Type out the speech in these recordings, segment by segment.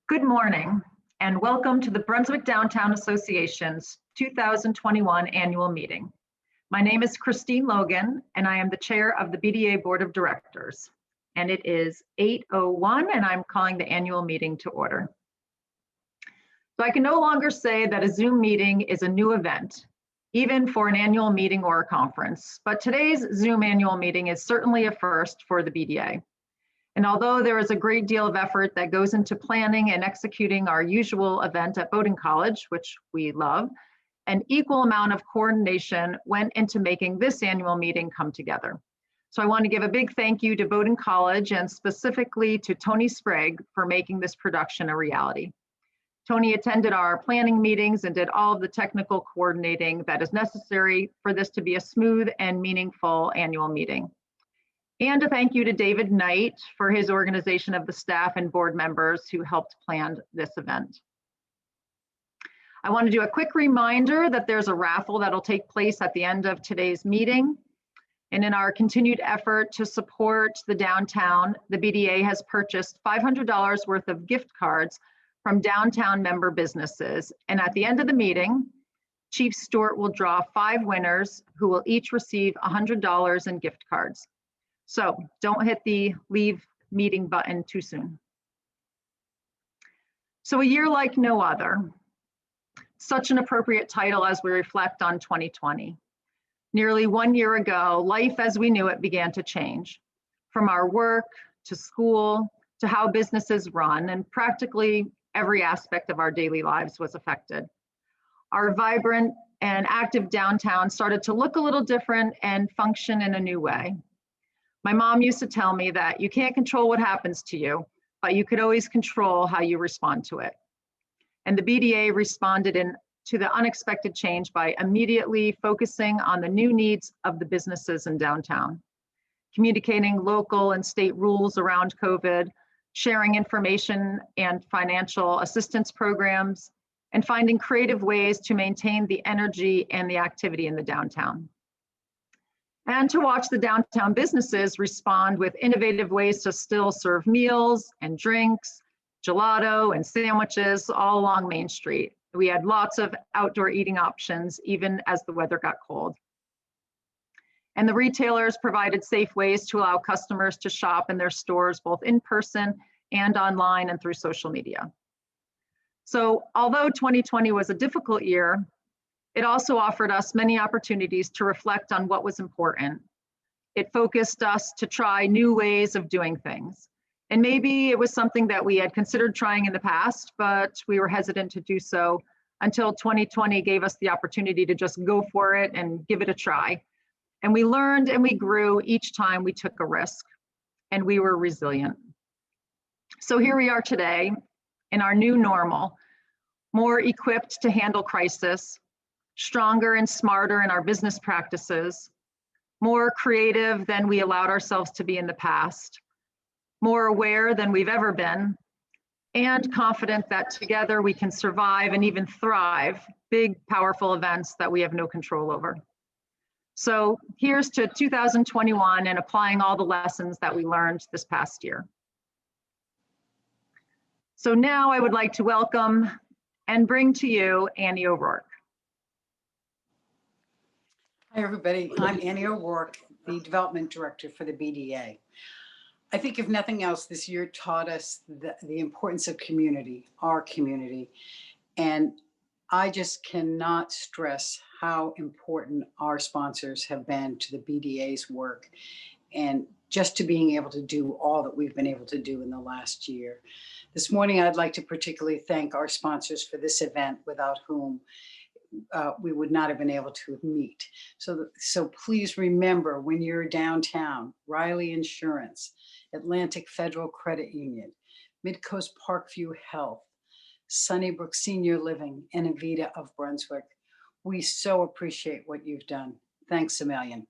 Good morning and welcome to the Brunswick Downtown Association's 2021 annual meeting. My name is Christine Logan and I am the chair of the BDA Board of Directors. And it is 8:01 and I'm calling the annual meeting to order. So I can no longer say that a Zoom meeting is a new event, even for an annual meeting or a conference, but today's Zoom annual meeting is certainly a first for the BDA. And although there is a great deal of effort that goes into planning and executing our usual event at Bowdoin College, which we love, an equal amount of coordination went into making this annual meeting come together. So I want to give a big thank you to Bowdoin College and specifically to Tony Sprague for making this production a reality. Tony attended our planning meetings and did all of the technical coordinating that is necessary for this to be a smooth and meaningful annual meeting. And a thank you to David Knight for his organization of the staff and board members who helped plan this event. I want to do a quick reminder that there's a raffle that'll take place at the end of today's meeting. And in our continued effort to support the downtown, the BDA has purchased $500 worth of gift cards from downtown member businesses. And at the end of the meeting, Chief Stewart will draw 5 winners who will each receive $100 in gift cards. So don't hit the leave meeting button too soon. So a year like no other, such an appropriate title as we reflect on 2020. Nearly 1 year ago, life as we knew it began to change, from our work to school to how businesses run, and practically every aspect of our daily lives was affected. Our vibrant and active downtown started to look a little different and function in a new way. My mom used to tell me that you can't control what happens to you, but you could always control how you respond to it. And the BDA responded to the unexpected change by immediately focusing on the new needs of the businesses in downtown, communicating local and state rules around COVID, sharing information and financial assistance programs, and finding creative ways to maintain the energy and the activity in the downtown. And to watch the downtown businesses respond with innovative ways to still serve meals and drinks, gelato and sandwiches all along Main Street. We had lots of outdoor eating options, even as the weather got cold. And the retailers provided safe ways to allow customers to shop in their stores, both in person and online and through social media. So although 2020 was a difficult year, it also offered us many opportunities to reflect on what was important. It focused us to try new ways of doing things. And maybe it was something that we had considered trying in the past, but we were hesitant to do so until 2020 gave us the opportunity to just go for it and give it a try. And we learned and we grew each time we took a risk, and we were resilient. So here we are today in our new normal, more equipped to handle crisis, stronger and smarter in our business practices, more creative than we allowed ourselves to be in the past, more aware than we've ever been, and confident that together we can survive and even thrive big, powerful events that we have no control over. So here's to 2021 and applying all the lessons that we learned this past year. So now I would like to welcome and bring to you Annie O'Rourke. Hi, everybody. I'm Annie O'Rourke, the Development Director for the BDA. I think if nothing else, this year taught us the importance of community, our community. And I just cannot stress how important our sponsors have been to the BDA's work and just to being able to do all that we've been able to do in the last year. This morning, I'd like to particularly thank our sponsors for this event, without whom we would not have been able to meet. So please remember, when you're downtown, Riley Insurance, Atlantic Federal Credit Union, Midcoast Parkview Health, Sunnybrook Senior Living, and Avita of Brunswick. We so appreciate what you've done. Thanks a million.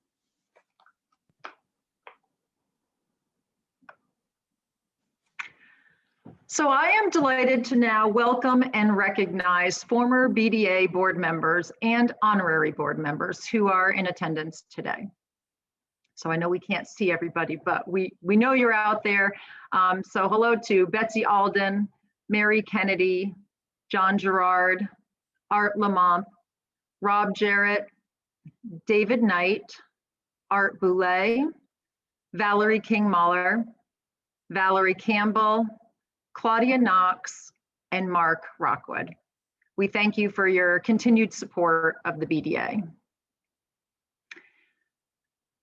So I am delighted to now welcome and recognize former BDA board members and honorary board members who are in attendance today. So I know we can't see everybody, but we know you're out there. So hello to Betsy Alden, Mary Kennedy, John Gerard, Art Lamont, Rob Jarrett, David Knight, Art Boulay, Valerie King-Muller, Valerie Campbell, Claudia Knox, and Mark Rockwood. We thank you for your continued support of the BDA.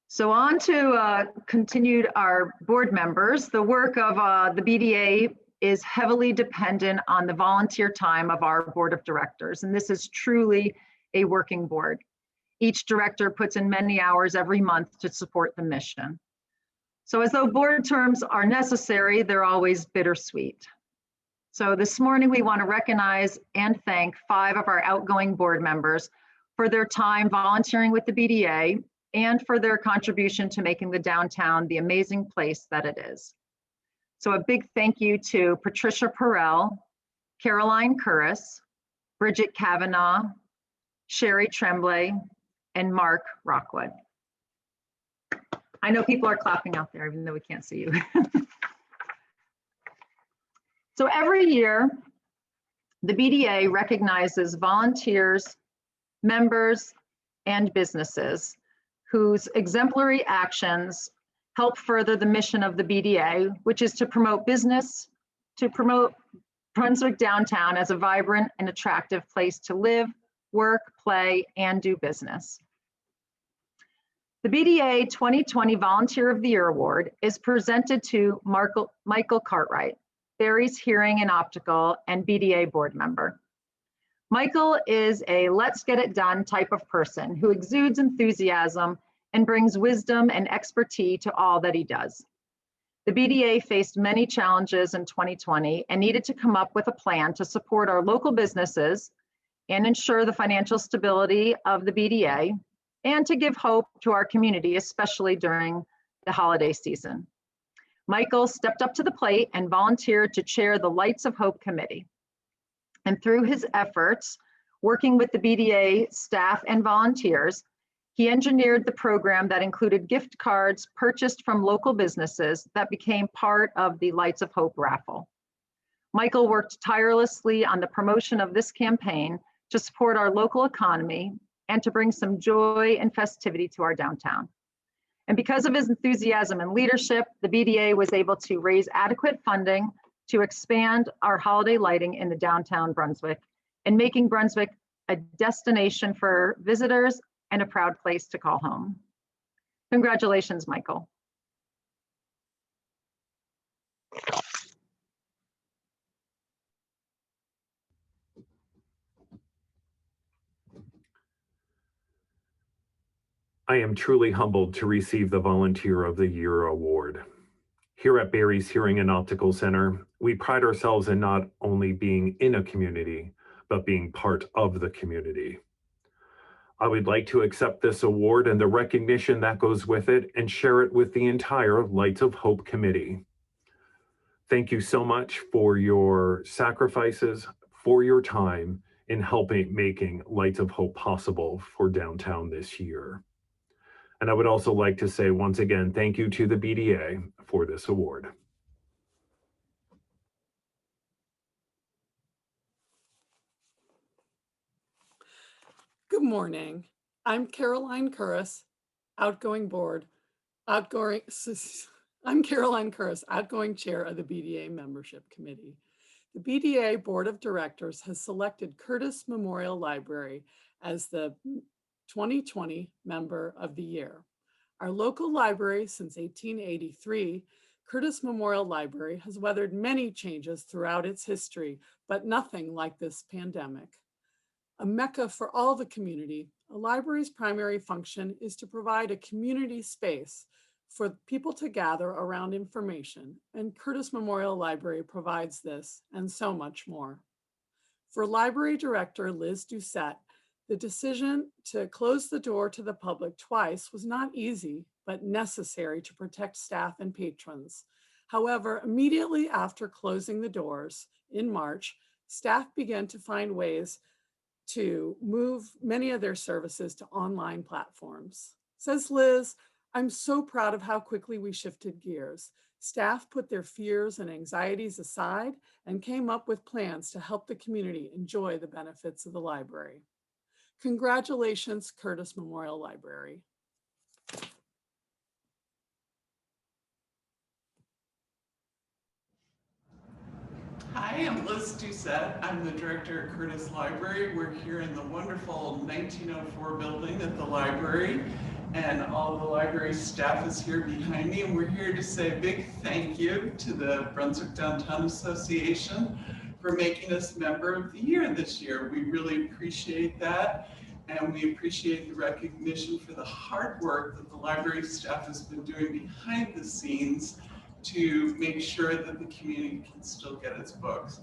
So on to continued our board members. The work of the BDA is heavily dependent on the volunteer time of our board of directors, and this is truly a working board. Each director puts in many hours every month to support the mission. So as though board terms are necessary, they're always bittersweet. So this morning we want to recognize and thank 5 of our outgoing board members for their time volunteering with the BDA and for their contribution to making the downtown the amazing place that it is. So a big thank you to Patricia Perrell, Caroline Curris, Bridget Kavanaugh, Sherry Tremblay, and Mark Rockwood. I know people are clapping out there, even though we can't see you. So every year, the BDA recognizes volunteers, members, and businesses whose exemplary actions help further the mission of the BDA, which is to promote business, to promote Brunswick downtown as a vibrant and attractive place to live, work, play, and do business. The BDA 2020 Volunteer of the Year Award is presented to Michael Cartwright, Barry's Hearing and Optical and BDA board member. Michael is a let's get it done type of person who exudes enthusiasm and brings wisdom and expertise to all that he does. The BDA faced many challenges in 2020 and needed to come up with a plan to support our local businesses and ensure the financial stability of the BDA and to give hope to our community, especially during the holiday season. Michael stepped up to the plate and volunteered to chair the Lights of Hope Committee. And through his efforts, working with the BDA staff and volunteers, he engineered the program that included gift cards purchased from local businesses that became part of the Lights of Hope raffle. Michael worked tirelessly on the promotion of this campaign to support our local economy and to bring some joy and festivity to our downtown. And because of his enthusiasm and leadership, the BDA was able to raise adequate funding to expand our holiday lighting in the downtown Brunswick and making Brunswick a destination for visitors and a proud place to call home. Congratulations, Michael. I am truly humbled to receive the Volunteer of the Year award. Here at Barry's Hearing and Optical Center, we pride ourselves in not only being in a community, but being part of the community. I would like to accept this award and the recognition that goes with it and share it with the entire Lights of Hope Committee. Thank you so much for your sacrifices, for your time in making Lights of Hope possible for downtown this year. And I would also like to say once again, thank you to the BDA for this award. Good morning. I'm Caroline Curris, I'm Caroline Curris, outgoing chair of the BDA Membership Committee. The BDA Board of Directors has selected Curtis Memorial Library as the 2020 Member of the Year. Our local library since 1883, Curtis Memorial Library has weathered many changes throughout its history, but nothing like this pandemic. A mecca for all the community, a library's primary function is to provide a community space for people to gather around information, and Curtis Memorial Library provides this and so much more. For Library Director Liz Doucette, the decision to close the door to the public twice was not easy, but necessary to protect staff and patrons. However, immediately after closing the doors in March, staff began to find ways to move many of their services to online platforms. Says Liz, I'm so proud of how quickly we shifted gears. Staff put their fears and anxieties aside and came up with plans to help the community enjoy the benefits of the library. Congratulations, Curtis Memorial Library. Hi, I'm Liz Doucette. I'm the director at Curtis Library. We're here in the wonderful 1904 building at the library, and all the library staff is here behind me, and we're here to say a big thank you to the Brunswick Downtown Association for making us Member of the Year this year. We really appreciate that, and we appreciate the recognition for the hard work that the library staff has been doing behind the scenes to make sure that the community can still get its books.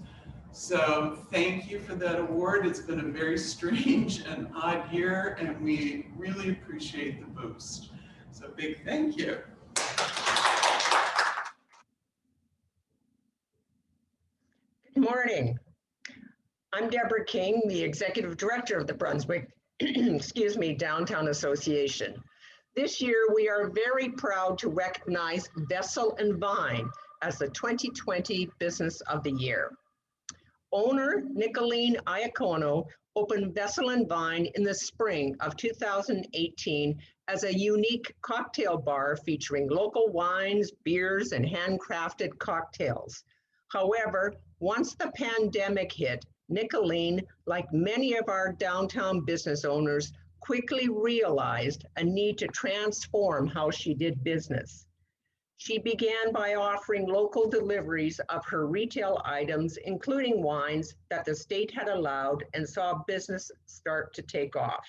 So thank you for that award. It's been a very strange and odd year, and we really appreciate the boost. So big thank you. Good morning. I'm Debora King, the Executive Director of the Brunswick Downtown Association. This year, we are very proud to recognize Vessel and Vine as the 2020 Business of the Year. Owner Nicolene Iacono opened Vessel and Vine in the spring of 2018 as a unique cocktail bar featuring local wines, beers, and handcrafted cocktails. However, once the pandemic hit, Nicolene, like many of our downtown business owners, quickly realized a need to transform how she did business. She began by offering local deliveries of her retail items, including wines that the state had allowed, and saw business start to take off.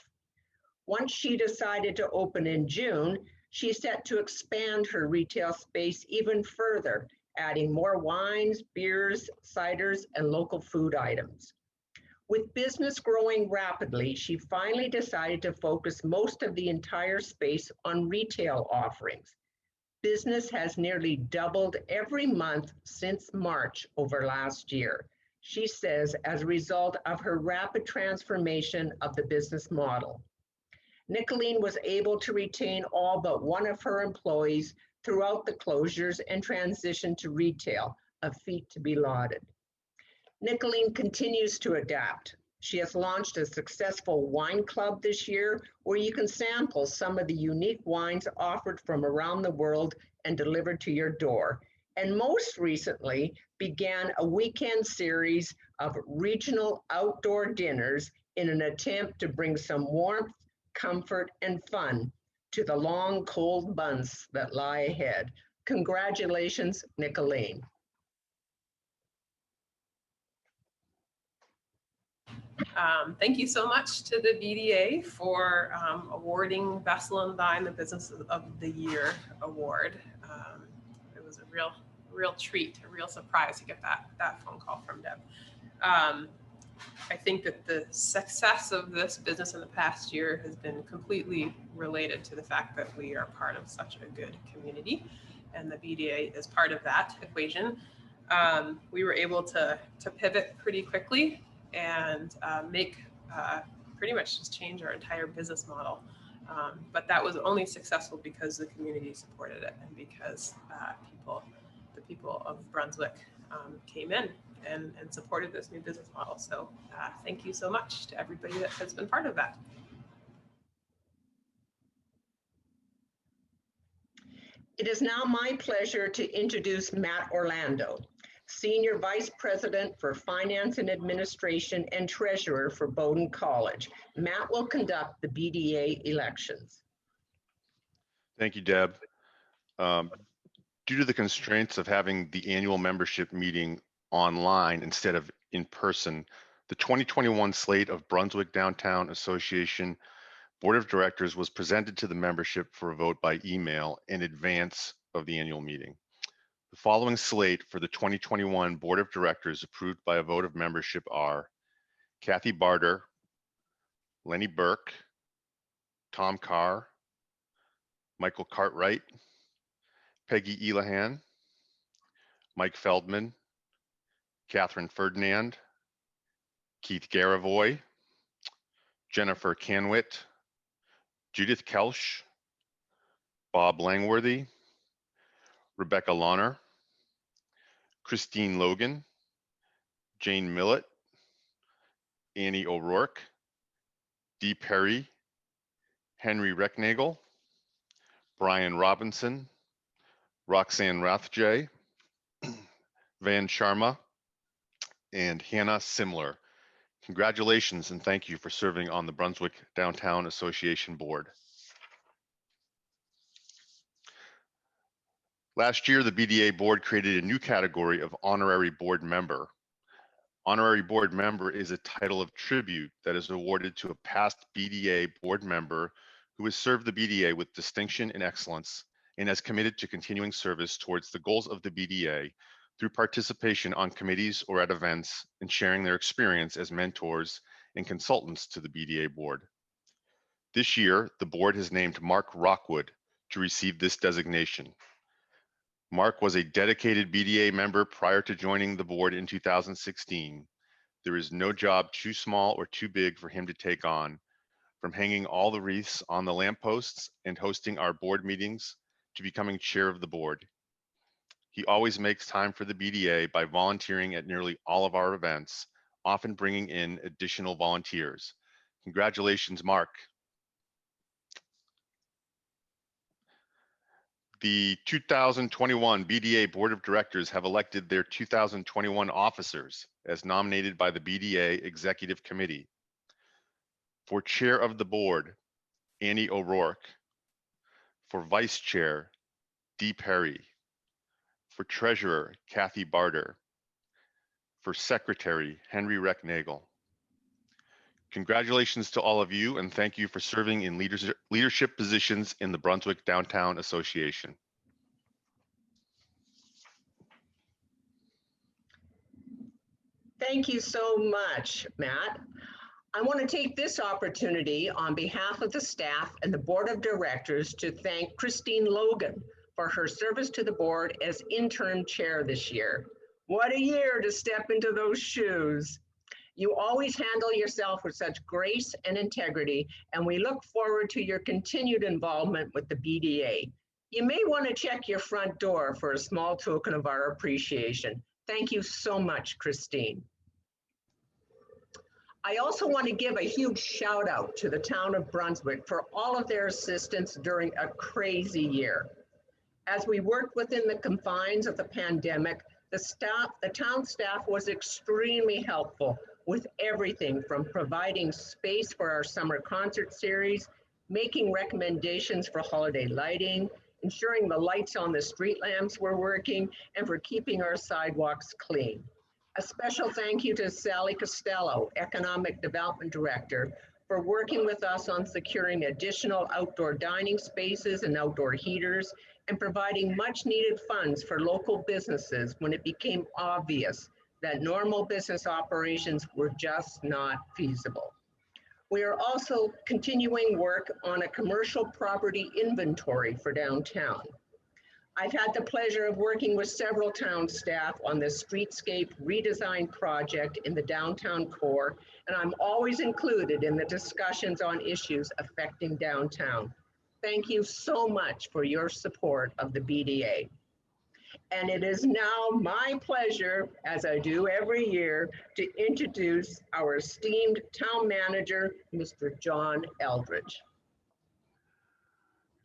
Once she decided to open in June, she set to expand her retail space even further, adding more wines, beers, ciders, and local food items. With business growing rapidly, she finally decided to focus most of the entire space on retail offerings. Business has nearly doubled every month since March over last year, she says, as a result of her rapid transformation of the business model. Nicolene was able to retain all but one of her employees throughout the closures and transition to retail, a feat to be lauded. Nicolene continues to adapt. She has launched a successful wine club this year where you can sample some of the unique wines offered from around the world and delivered to your door. And most recently began a weekend series of regional outdoor dinners in an attempt to bring some warmth, comfort, and fun to the long, cold months that lie ahead. Congratulations, Nicolene. Thank you so much to the BDA for awarding Vessel and Vine the Business of the Year award. It was a real treat, a real surprise to get that phone call from Deb. I think that the success of this business in the past year has been completely related to the fact that we are part of such a good community, and the BDA is part of that equation. We were able to pivot pretty quickly and pretty much just change our entire business model. But that was only successful because the community supported it and because the people of Brunswick came in and supported this new business model. So thank you so much to everybody that has been part of that. It is now my pleasure to introduce Matt Orlando, Senior Vice President for Finance and Administration and Treasurer for Bowdoin College. Matt will conduct the BDA elections. Thank you, Deb. Due to the constraints of having the annual membership meeting online instead of in person, the 2021 slate of Brunswick Downtown Association Board of Directors was presented to the membership for a vote by email in advance of the annual meeting. The following slate for the 2021 Board of Directors approved by a vote of membership are Kathy Barter, Lenny Burke, Tom Carr, Michael Cartwright, Peggy Elahan, Mike Feldman, Catherine Ferdinand, Keith Garavoy, Jennifer Canwit, Judith Kelsch, Bob Langworthy, Rebecca Launer, Christine Logan, Jane Millett, Annie O'Rourke, Dee Perry, Henry Recknagel, Brian Robinson, Roxanne Rathjay, Van Sharma, and Hannah Simler. Congratulations and thank you for serving on the Brunswick Downtown Association Board. Last year, the BDA board created a new category of honorary board member. Honorary board member is a title of tribute that is awarded to a past BDA board member who has served the BDA with distinction and excellence and has committed to continuing service towards the goals of the BDA through participation on committees or at events and sharing their experience as mentors and consultants to the BDA board. This year, the board has named Mark Rockwood to receive this designation. Mark was a dedicated BDA member prior to joining the board in 2016. There is no job too small or too big for him to take on, from hanging all the wreaths on the lampposts and hosting our board meetings to becoming chair of the board. He always makes time for the BDA by volunteering at nearly all of our events, often bringing in additional volunteers. Congratulations, Mark. The 2021 BDA Board of Directors have elected their 2021 officers as nominated by the BDA Executive Committee. For Chair of the Board, Annie O'Rourke. For Vice Chair, Dee Perry. For Treasurer, Kathy Barter. For Secretary, Henry Recknagel. Congratulations to all of you and thank you for serving in leadership positions in the Brunswick Downtown Association. Thank you so much, Matt. I want to take this opportunity on behalf of the staff and the board of directors to thank Christine Logan for her service to the board as interim chair this year. What a year to step into those shoes. You always handle yourself with such grace and integrity, and we look forward to your continued involvement with the BDA. You may want to check your front door for a small token of our appreciation. Thank you so much, Christine. I also want to give a huge shout out to the town of Brunswick for all of their assistance during a crazy year. As we worked within the confines of the pandemic, the town staff was extremely helpful with everything from providing space for our summer concert series, making recommendations for holiday lighting, ensuring the lights on the street lamps were working, and for keeping our sidewalks clean. A special thank you to Sally Costello, Economic Development Director, for working with us on securing additional outdoor dining spaces and outdoor heaters and providing much needed funds for local businesses when it became obvious that normal business operations were just not feasible. We are also continuing work on a commercial property inventory for downtown. I've had the pleasure of working with several town staff on the streetscape redesign project in the downtown core, and I'm always included in the discussions on issues affecting downtown. Thank you so much for your support of the BDA. And it is now my pleasure, as I do every year, to introduce our esteemed town manager, Mr. John Eldridge.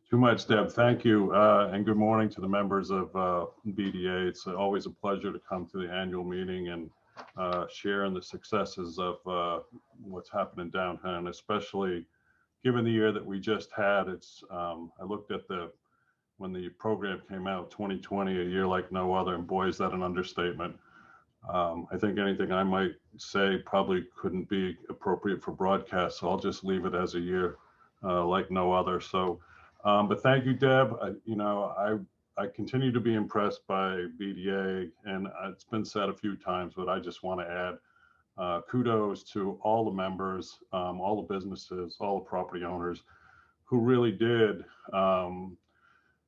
Too much, Deb. Thank you. And good morning to the members of BDA. It's always a pleasure to come to the annual meeting and share in the successes of what's happening downtown, especially given the year that we just had. It's I looked at when the program came out, 2020, a year like no other, and boy, is that an understatement. I think anything I might say probably couldn't be appropriate for broadcast, so I'll just leave it as a year like no other. So, but thank you, Deb. I continue to be impressed by BDA, and it's been said a few times, but I just want to add kudos to all the members, all the businesses, all the property owners who really did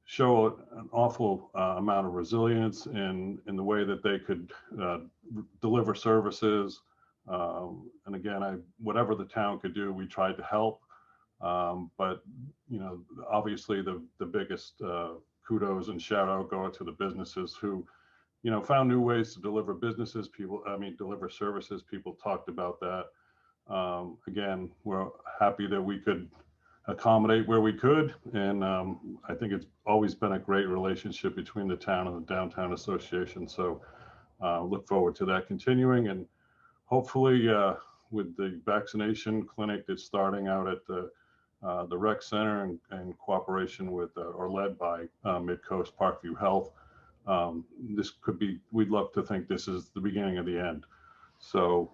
show an awful amount of resilience in the way that they could deliver services. And again, whatever the town could do, we tried to help. But obviously the biggest kudos and shout out go to the businesses who found new ways to deliver businesses. Deliver services. People talked about that. Again, we're happy that we could accommodate where we could. And I think it's always been a great relationship between the town and the Downtown Association. So look forward to that continuing. And hopefully with the vaccination clinic that's starting out at the rec center in cooperation with or led by Midcoast Parkview Health, this could be, we'd love to think this is the beginning of the end. So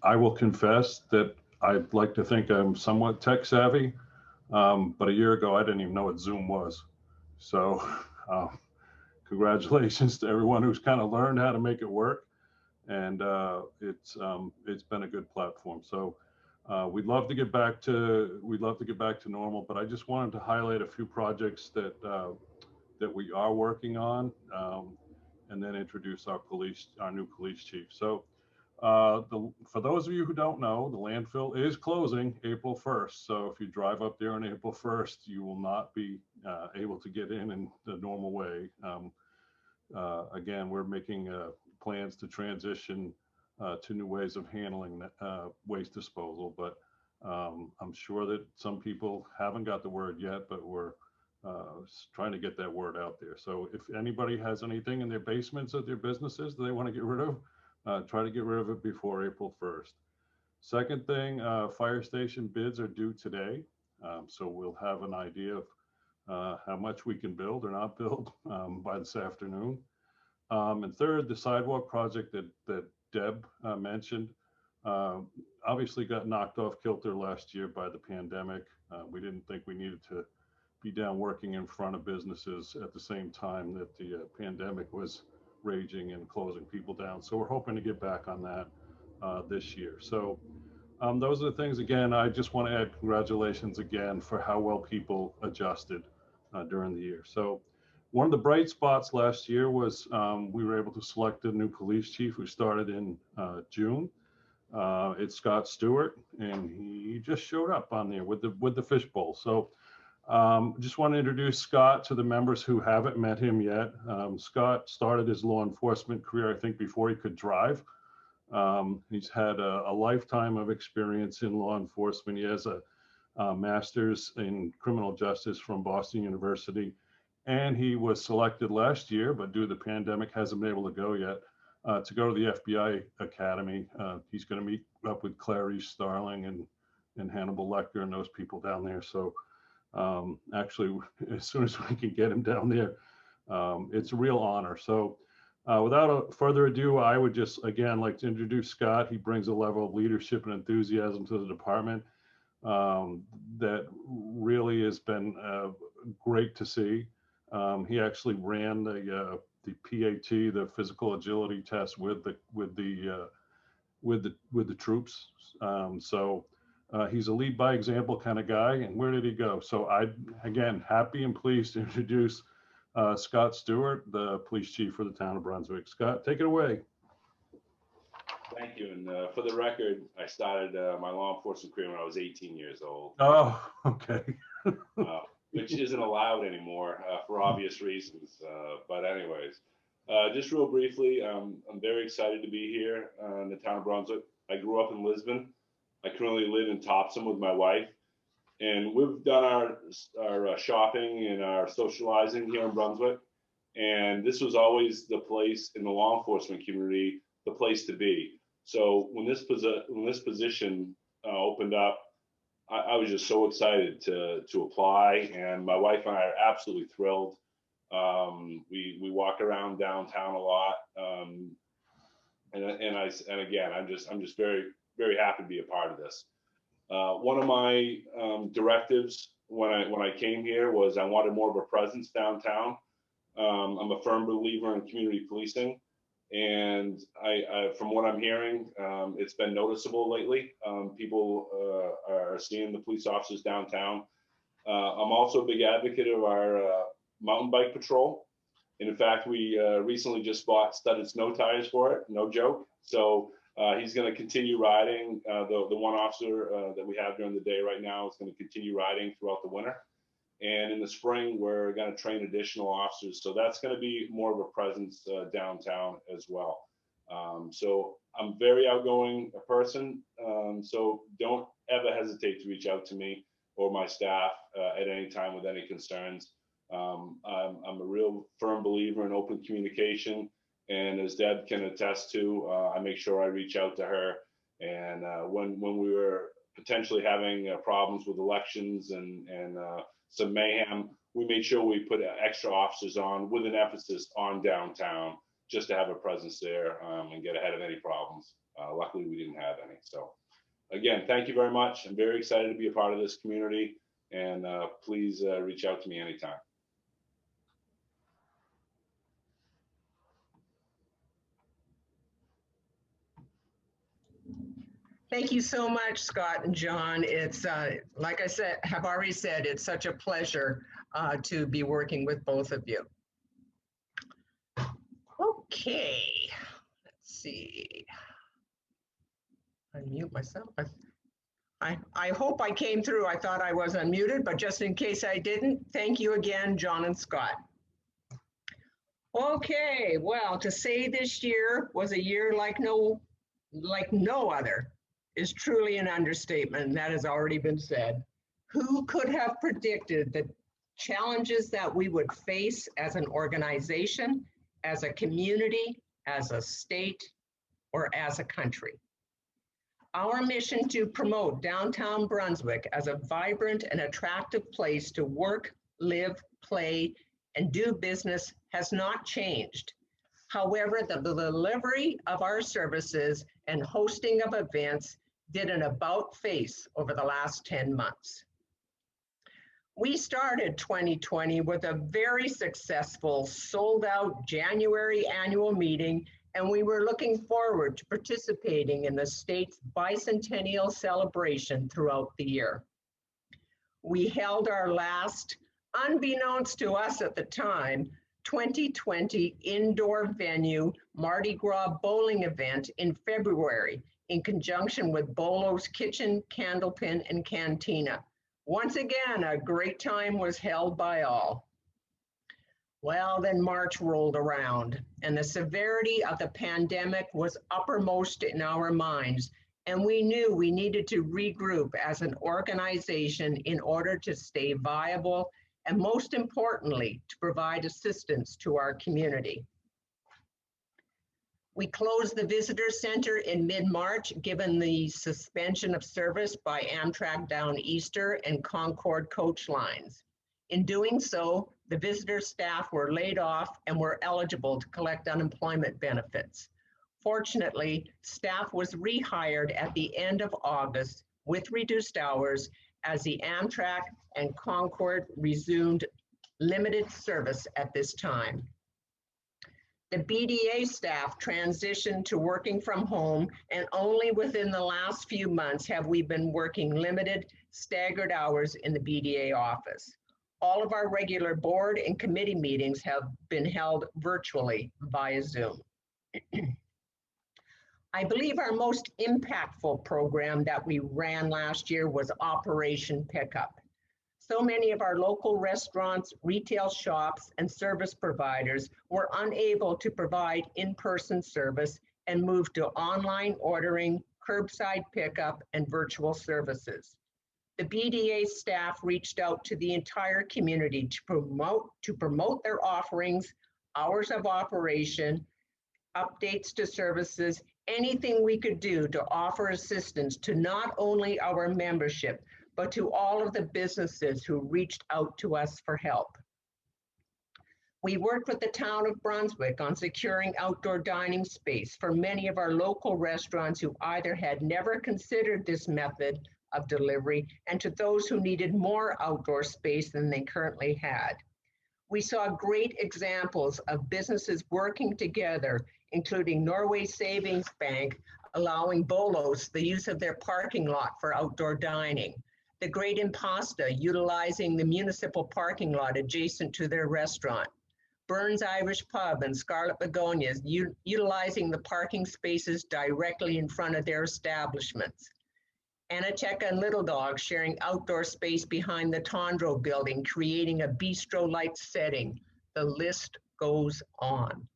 I will confess that I'd like to think I'm somewhat tech savvy, but a year ago I didn't even know what Zoom was. So congratulations to everyone who's kind of learned how to make it work, and it's been a good platform. So we'd love to get back to normal, but I just wanted to highlight a few projects that we are working on, and then introduce our new police chief. So for those of you who don't know, the landfill is closing April 1st. So if you drive up there on April 1st, you will not be able to get in the normal way. Again, we're making plans to transition to new ways of handling waste disposal, but I'm sure that some people haven't got the word yet, but we're trying to get that word out there. So if anybody has anything in their basements at their businesses that they want to get rid of, try to get rid of it before April 1st. Second thing, fire station bids are due today. So we'll have an idea of how much we can build or not build by this afternoon. And third, the sidewalk project that Deb mentioned obviously got knocked off kilter last year by the pandemic. We didn't think we needed to be down working in front of businesses at the same time that the pandemic was raging and closing people down. So we're hoping to get back on that this year. So those are the things. Again, I just want to add congratulations again for how well people adjusted during the year. So one of the bright spots last year was we were able to select a new police chief who started in June. It's Scott Stewart, and he just showed up on there with the fishbowl. So just want to introduce Scott to the members who haven't met him yet. Scott started his law enforcement career, I think, before he could drive. He's had a lifetime of experience in law enforcement. He has a master's in criminal justice from Boston University, and he was selected last year, but due to the pandemic, hasn't been able to go yet, to go to the FBI Academy. He's going to meet up with Clarice Starling and Hannibal Lecter and those people down there. So actually, as soon as we can get him down there, it's a real honor. So without further ado, I would just, again, like to introduce Scott. He brings a level of leadership and enthusiasm to the department that really has been great to see. He actually ran the PAT, the physical agility test with the troops. So he's a lead by example kind of guy. And where did he go? So again, happy and pleased to introduce Scott Stewart, the police chief for the town of Brunswick. Scott, take it away. Thank you. And for the record, I started my law enforcement career when I was 18 years old. Oh, okay. Which isn't allowed anymore for obvious reasons. But anyways, just real briefly, I'm very excited to be here in the town of Brunswick. I grew up in Lisbon. I currently live in Topsom with my wife. And we've done our shopping and our socializing here in Brunswick. And this was always the place in the law enforcement community, the place to be. So when this position opened up, I was just so excited to apply, and my wife and I are absolutely thrilled. We walk around downtown a lot, and again, I'm just very, very happy to be a part of this. One of my directives when I came here was I wanted more of a presence downtown. I'm a firm believer in community policing, and I from what I'm hearing, it's been noticeable lately. People are seeing the police officers downtown. I'm also a big advocate of our mountain bike patrol. And in fact, we recently just bought studded snow tires for it, no joke. So he's going to continue riding. The one officer that we have during the day right now is going to continue riding throughout the winter. And in the spring, we're going to train additional officers. So that's going to be more of a presence downtown as well. So I'm very outgoing person. So don't ever hesitate to reach out to me or my staff at any time with any concerns. I'm a real firm believer in open communication. And as Deb can attest to, I make sure I reach out to her. And when we were potentially having problems with elections and some mayhem, we made sure we put extra officers on with an emphasis on downtown just to have a presence there and get ahead of any problems. Luckily, we didn't have any. So again, thank you very much. I'm very excited to be a part of this community, and please reach out to me anytime. Thank you so much, Scott and John. It's like I said, have already said, it's such a pleasure to be working with both of you. Okay, let's see. Unmute myself. I hope I came through. I thought I was unmuted, but just in case I didn't, thank you again, John and Scott. Okay, well, to say this year was a year like no other is truly an understatement, and that has already been said. Who could have predicted the challenges that we would face as an organization, as a community, as a state, or as a country? Our mission to promote downtown Brunswick as a vibrant and attractive place to work, live, play, and do business has not changed. However, the delivery of our services and hosting of events did an about-face over the last 10 months. We started 2020 with a very successful sold-out January annual meeting, and we were looking forward to participating in the state's bicentennial celebration throughout the year. We held our last, unbeknownst to us at the time, 2020 indoor venue Mardi Gras bowling event in February in conjunction with Bolo's Kitchen, Candlepin, and Cantina. Once again, a great time was held by all. Well, then March rolled around, and the severity of the pandemic was uppermost in our minds, and we knew we needed to regroup as an organization in order to stay viable and, most importantly, to provide assistance to our community. We closed the visitor center in mid-March, given the suspension of service by Amtrak Down Easter and Concord coach lines. In doing so, the visitor staff were laid off and were eligible to collect unemployment benefits. Fortunately, staff was rehired at the end of August with reduced hours as the Amtrak and Concord resumed limited service at this time. The BDA staff transitioned to working from home, and only within the last few months have we been working limited, staggered hours in the BDA office. All of our regular board and committee meetings have been held virtually via Zoom. I believe our most impactful program that we ran last year was Operation Pickup. So many of our local restaurants, retail shops, and service providers were unable to provide in-person service and moved to online ordering, curbside pickup, and virtual services. The BDA staff reached out to the entire community to promote their offerings, hours of operation, updates to services, anything we could do to offer assistance to not only our membership, but to all of the businesses who reached out to us for help. We worked with the town of Brunswick on securing outdoor dining space for many of our local restaurants who either had never considered this method of delivery and to those who needed more outdoor space than they currently had. We saw great examples of businesses working together, including Norway Savings Bank allowing Bolo's the use of their parking lot for outdoor dining, the Great Impasta utilizing the municipal parking lot adjacent to their restaurant, Burns Irish Pub and Scarlet Begonias utilizing the parking spaces directly in front of their establishments, Anateca and Little Dog sharing outdoor space behind the Tondro building, creating a bistro-like setting. The list goes on.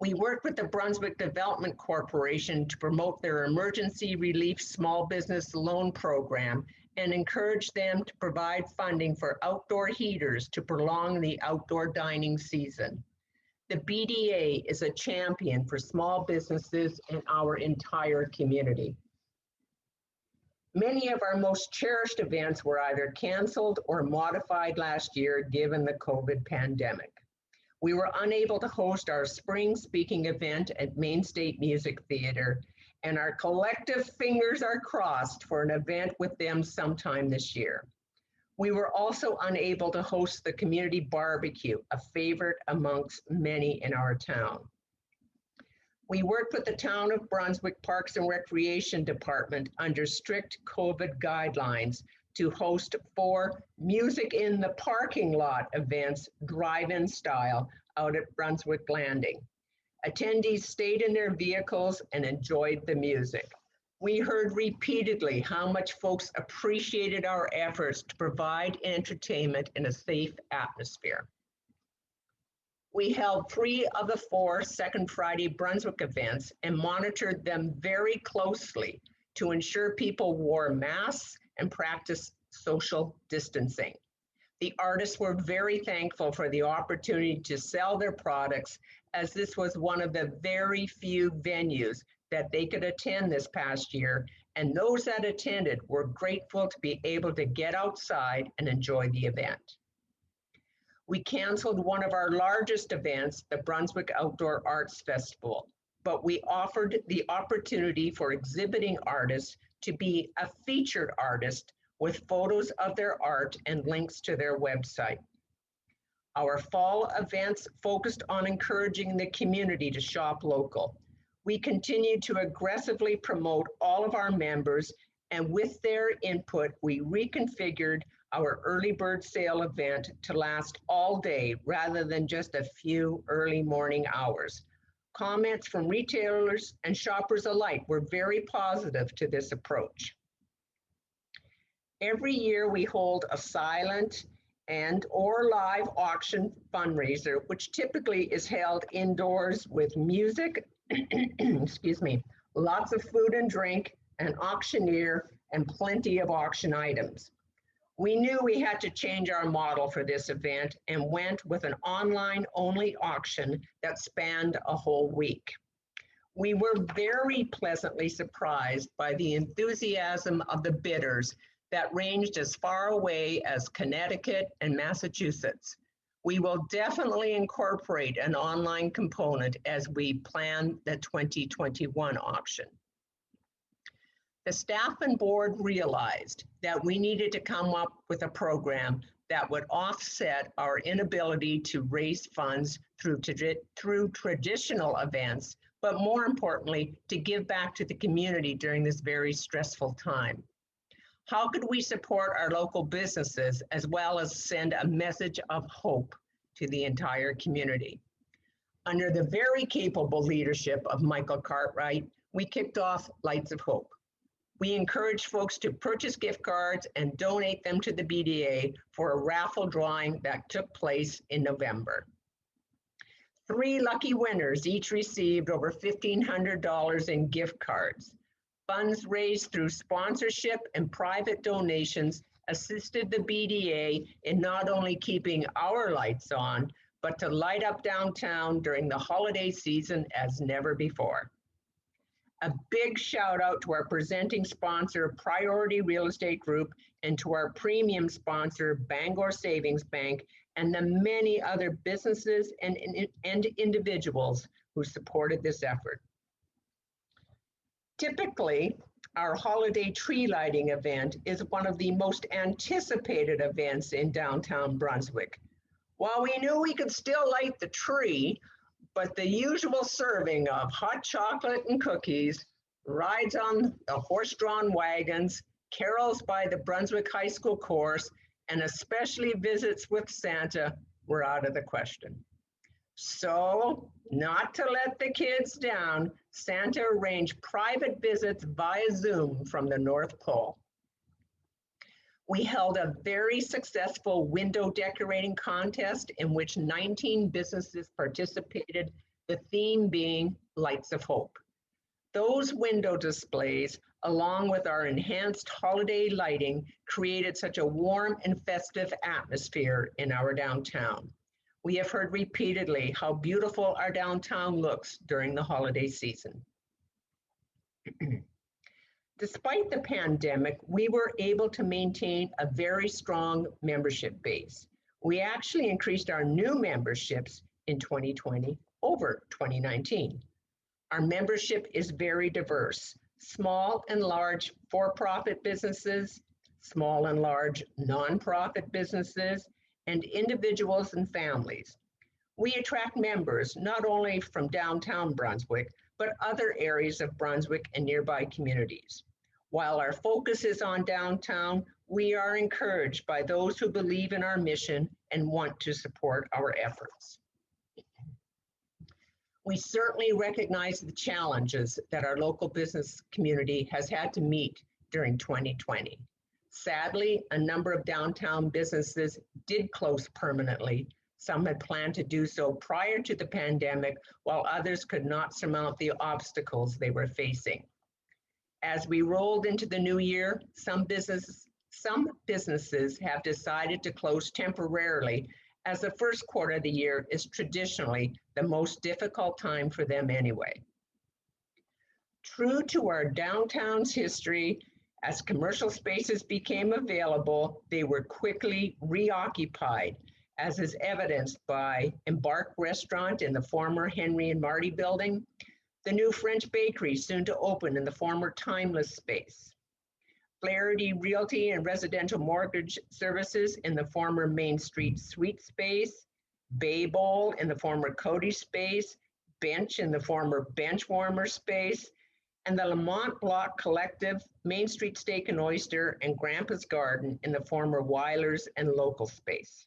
We worked with the Brunswick Development Corporation to promote their emergency relief small business loan program and encourage them to provide funding for outdoor heaters to prolong the outdoor dining season. The BDA is a champion for small businesses in our entire community. Many of our most cherished events were either canceled or modified last year given the COVID pandemic. We were unable to host our spring speaking event at Main State Music Theater, and our collective fingers are crossed for an event with them sometime this year. We were also unable to host the community barbecue, a favorite amongst many in our town. We worked with the Town of Brunswick Parks and Recreation Department under strict COVID guidelines to host 4 music in the parking lot events, drive-in style, out at Brunswick Landing. Attendees stayed in their vehicles and enjoyed the music. We heard repeatedly how much folks appreciated our efforts to provide entertainment in a safe atmosphere. We held 3 of the 4 Second Friday Brunswick events and monitored them very closely to ensure people wore masks and practiced social distancing. The artists were very thankful for the opportunity to sell their products, as this was one of the very few venues that they could attend this past year, and those that attended were grateful to be able to get outside and enjoy the event. We canceled one of our largest events, the Brunswick Outdoor Arts Festival, but we offered the opportunity for exhibiting artists to be a featured artist with photos of their art and links to their website. Our fall events focused on encouraging the community to shop local. We continued to aggressively promote all of our members, and with their input, we reconfigured our early bird sale event to last all day rather than just a few early morning hours. Comments from retailers and shoppers alike were very positive to this approach. Every year we hold a silent and/or live auction fundraiser, which typically is held indoors with music, excuse me, lots of food and drink, an auctioneer, and plenty of auction items. We knew we had to change our model for this event and went with an online-only auction that spanned a whole week. We were very pleasantly surprised by the enthusiasm of the bidders that ranged as far away as Connecticut and Massachusetts. We will definitely incorporate an online component as we plan the 2021 auction. The staff and board realized that we needed to come up with a program that would offset our inability to raise funds through traditional events, but more importantly, to give back to the community during this very stressful time. How could we support our local businesses as well as send a message of hope to the entire community? Under the very capable leadership of Michael Cartwright, we kicked off Lights of Hope. We encouraged folks to purchase gift cards and donate them to the BDA for a raffle drawing that took place in November. 3 lucky winners each received over $1,500 in gift cards. Funds raised through sponsorship and private donations assisted the BDA in not only keeping our lights on, but to light up downtown during the holiday season as never before. A big shout out to our presenting sponsor, Priority Real Estate Group, and to our premium sponsor, Bangor Savings Bank, and the many other businesses and individuals who supported this effort. Typically, our holiday tree lighting event is one of the most anticipated events in downtown Brunswick. While we knew we could still light the tree, but the usual serving of hot chocolate and cookies, rides on the horse-drawn wagons, carols by the Brunswick High School chorus, and especially visits with Santa were out of the question. So, not to let the kids down, Santa arranged private visits via Zoom from the North Pole. We held a very successful window decorating contest in which 19 businesses participated, the theme being Lights of Hope. Those window displays, along with our enhanced holiday lighting, created such a warm and festive atmosphere in our downtown. We have heard repeatedly how beautiful our downtown looks during the holiday season. Despite the pandemic, we were able to maintain a very strong membership base. We actually increased our new memberships in 2020 over 2019. Our membership is very diverse, small and large for-profit businesses, small and large nonprofit businesses, and individuals and families. We attract members not only from downtown Brunswick, but other areas of Brunswick and nearby communities. While our focus is on downtown, we are encouraged by those who believe in our mission and want to support our efforts. We certainly recognize the challenges that our local business community has had to meet during 2020. Sadly, a number of downtown businesses did close permanently. Some had planned to do so prior to the pandemic, while others could not surmount the obstacles they were facing. As we rolled into the new year, some businesses have decided to close temporarily, as the first quarter of the year is traditionally the most difficult time for them anyway. True to our downtown's history, as commercial spaces became available, they were quickly reoccupied, as is evidenced by Embark Restaurant in the former Henry and Marty building, the new French bakery soon to open in the former Timeless space, Flaherty Realty and Residential Mortgage Services in the former Main Street Suite space, Bay Bowl in the former Cody space, Bench in the former Benchwarmer space, and the Lamont Block Collective, Main Street Steak and Oyster, and Grandpa's Garden in the former Weilers and Local space.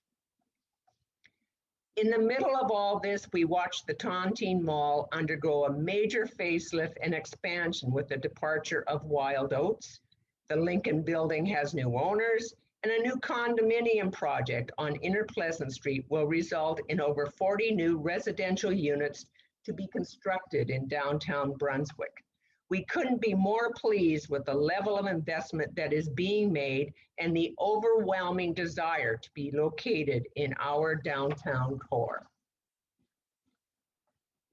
In the middle of all this, we watched the Tontine Mall undergo a major facelift and expansion with the departure of Wild Oats. The Lincoln Building has new owners, and a new condominium project on Inner Pleasant Street will result in over 40 new residential units to be constructed in downtown Brunswick. We couldn't be more pleased with the level of investment that is being made and the overwhelming desire to be located in our downtown core.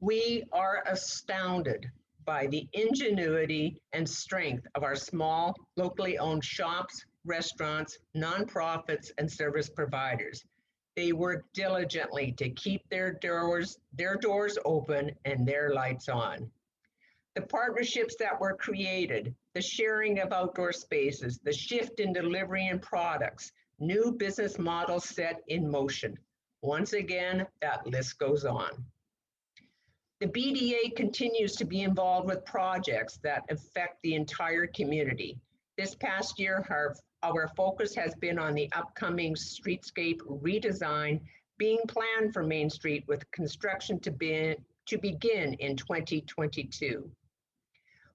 We are astounded by the ingenuity and strength of our small, locally owned shops, restaurants, nonprofits, and service providers. They work diligently to keep their doors open and their lights on. The partnerships that were created, the sharing of outdoor spaces, the shift in delivery and products, new business models set in motion. Once again, that list goes on. The BDA continues to be involved with projects that affect the entire community. This past year, our focus has been on the upcoming streetscape redesign being planned for Main Street, with construction to begin in 2022.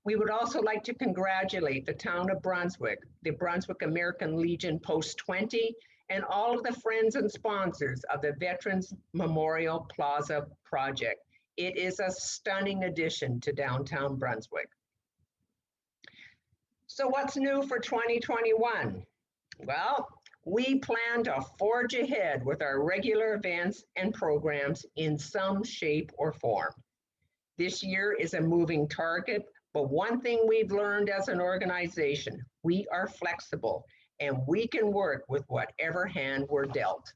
We would also like to congratulate the town of Brunswick, the Brunswick American Legion Post 20, and all of the friends and sponsors of the Veterans Memorial Plaza project. It is a stunning addition to downtown Brunswick. So what's new for 2021? Well, we plan to forge ahead with our regular events and programs in some shape or form. This year is a moving target, but one thing we've learned as an organization, we are flexible and we can work with whatever hand we're dealt.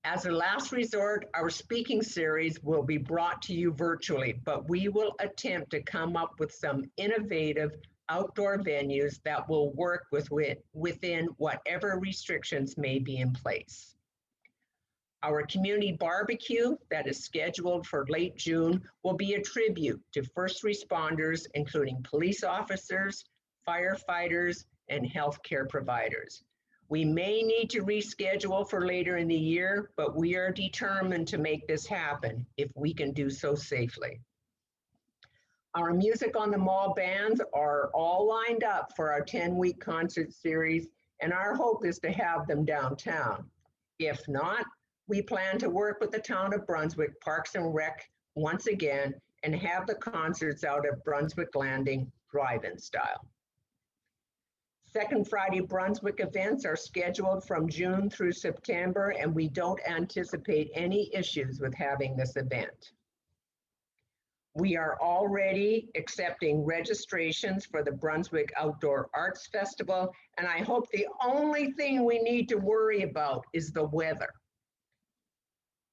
As a last resort, our speaking series will be brought to you virtually, but we will attempt to come up with some innovative outdoor venues that will work within whatever restrictions may be in place. Our community barbecue that is scheduled for late June will be a tribute to first responders, including police officers, firefighters, and healthcare providers. We may need to reschedule for later in the year, but we are determined to make this happen if we can do so safely. Our Music on the Mall bands are all lined up for our 10-week concert series, and our hope is to have them downtown. If not, we plan to work with the town of Brunswick Parks and Rec once again and have the concerts out at Brunswick Landing drive-in style. Second Friday Brunswick events are scheduled from June through September, and we don't anticipate any issues with having this event. We are already accepting registrations for the Brunswick Outdoor Arts Festival, and I hope the only thing we need to worry about is the weather.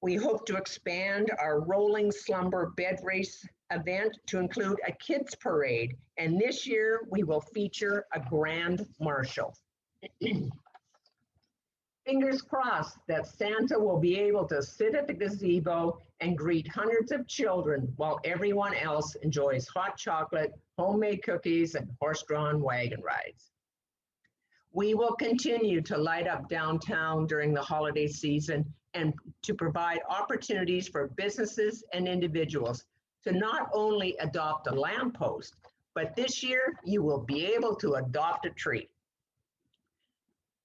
We hope to expand our Rolling Slumber Bed Race event to include a kids parade, and this year we will feature a grand marshal. Fingers crossed that Santa will be able to sit at the gazebo and greet hundreds of children while everyone else enjoys hot chocolate, homemade cookies, and horse-drawn wagon rides. We will continue to light up downtown during the holiday season and to provide opportunities for businesses and individuals to not only adopt a lamppost, but this year you will be able to adopt a tree.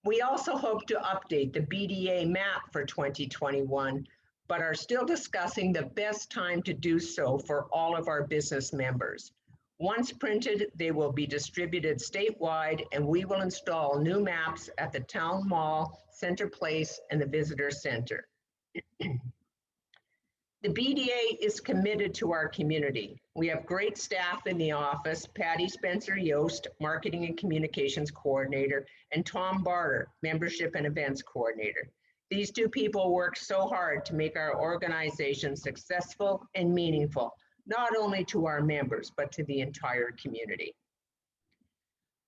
We also hope to update the BDA map for 2021, but are still discussing the best time to do so for all of our business members. Once printed, they will be distributed statewide, and we will install new maps at the Town Mall, Center Place, and the Visitor Center. The BDA is committed to our community. We have great staff in the office: Patty Spencer-Yost, Marketing and Communications Coordinator, and Tom Barter, Membership and Events Coordinator. These two people work so hard to make our organization successful and meaningful, not only to our members, but to the entire community.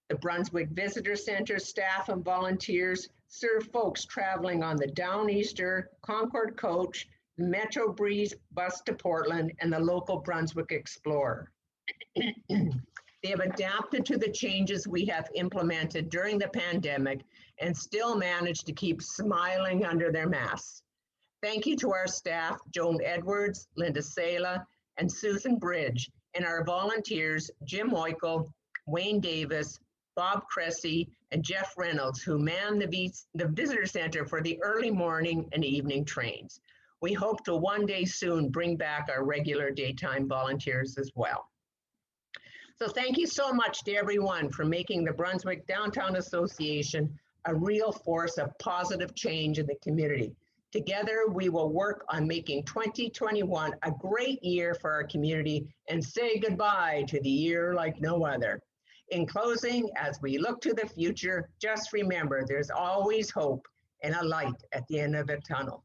The Brunswick Visitor Center staff and volunteers serve folks traveling on the Downeaster, Concord Coach, Metro Breeze bus to Portland, and the local Brunswick Explorer. They have adapted to the changes we have implemented during the pandemic and still managed to keep smiling under their masks. Thank you to our staff, Joan Edwards, Linda Sala, and Susan Bridge, and our volunteers, Jim Oikel, Wayne Davis, Bob Cressy, and Jeff Reynolds, who man the visitor center for the early morning and evening trains. We hope to one day soon bring back our regular daytime volunteers as well. So thank you so much to everyone for making the Brunswick Downtown Association a real force of positive change in the community. Together, we will work on making 2021 a great year for our community and say goodbye to the year like no other. In closing, as we look to the future, just remember there's always hope and a light at the end of the tunnel.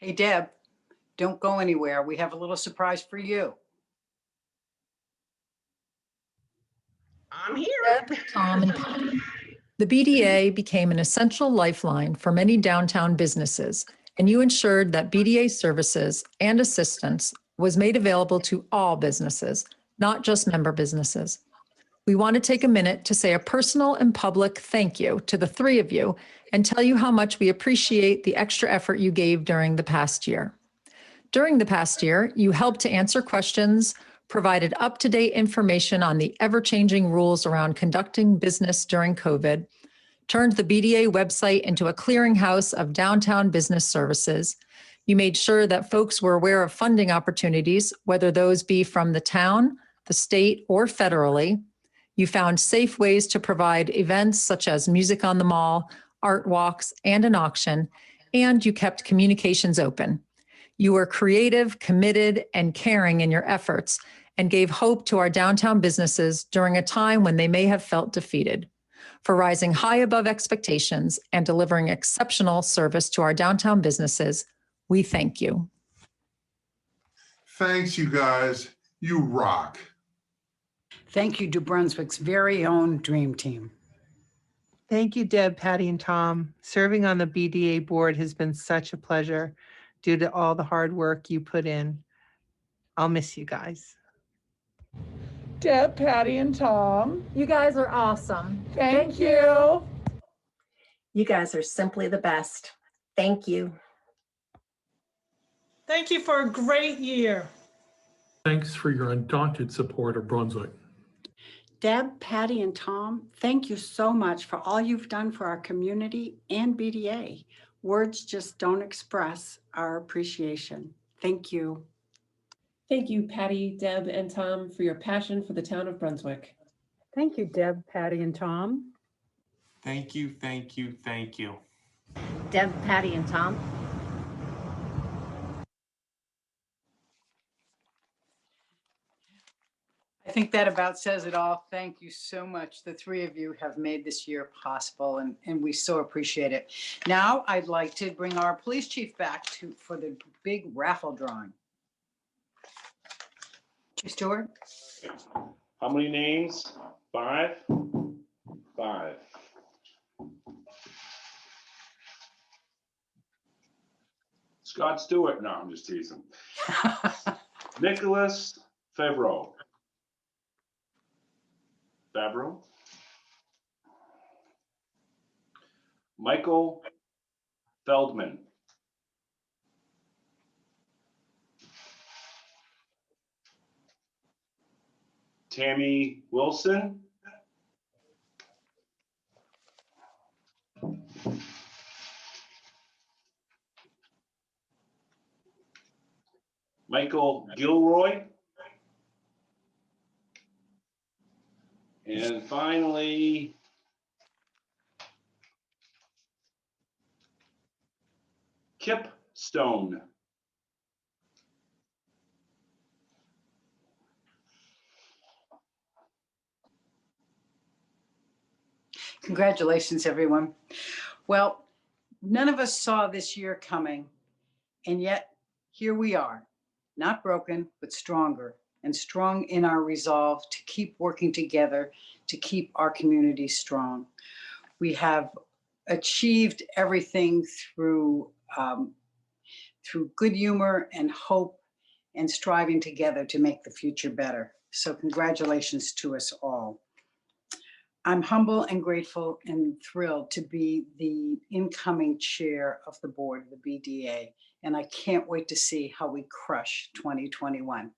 Hey, Deb, don't go anywhere. We have a little surprise for you. I'm here. Tom and Patty. The BDA became an essential lifeline for many downtown businesses, and you ensured that BDA services and assistance was made available to all businesses, not just member businesses. We want to take a minute to say a personal and public thank you to the three of you and tell you how much we appreciate the extra effort you gave during the past year. During the past year, you helped to answer questions, provided up-to-date information on the ever-changing rules around conducting business during COVID, turned the BDA website into a clearinghouse of downtown business services. You made sure that folks were aware of funding opportunities, whether those be from the town, the state, or federally. You found safe ways to provide events such as music on the mall, art walks, and an auction, and you kept communications open. You were creative, committed, and caring in your efforts and gave hope to our downtown businesses during a time when they may have felt defeated. For rising high above expectations and delivering exceptional service to our downtown businesses, we thank you. Thanks, you guys. You rock. Thank you to Brunswick's very own Dream Team. Thank you, Deb, Patty, and Tom. Serving on the BDA board has been such a pleasure due to all the hard work you put in. I'll miss you guys. Deb, Patty, and Tom. You guys are awesome. Thank you. You guys are simply the best. Thank you. Thank you for a great year. Thanks for your undaunted support of Brunswick. Deb, Patty, and Tom, thank you so much for all you've done for our community and BDA. Words just don't express our appreciation. Thank you. Thank you, Patty, Deb, and Tom, for your passion for the town of Brunswick. Thank you, Deb, Patty, and Tom. Thank you, thank you, thank you. Deb, Patty, and Tom. I think that about says it all. Thank you so much. The three of you have made this year possible, and we so appreciate it. Now I'd like to bring our police chief back for the big raffle drawing. Chief Stewart? How many names? 5? 5. Scott Stewart. No, I'm just teasing. Nicholas Favreau. Michael Feldman. Tammy Wilson. Michael Gilroy. And finally, Kip Stone. Congratulations, everyone. Well, none of us saw this year coming, and yet here we are, not broken, but stronger, and strong in our resolve to keep working together to keep our community strong. We have achieved everything through good humor and hope and striving together to make the future better. So congratulations to us all. I'm humble and grateful and thrilled to be the incoming chair of the board of the BDA, and I can't wait to see how we crush 2021.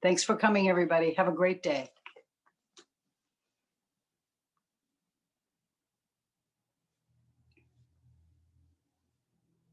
Thanks for coming, everybody. Have a great day.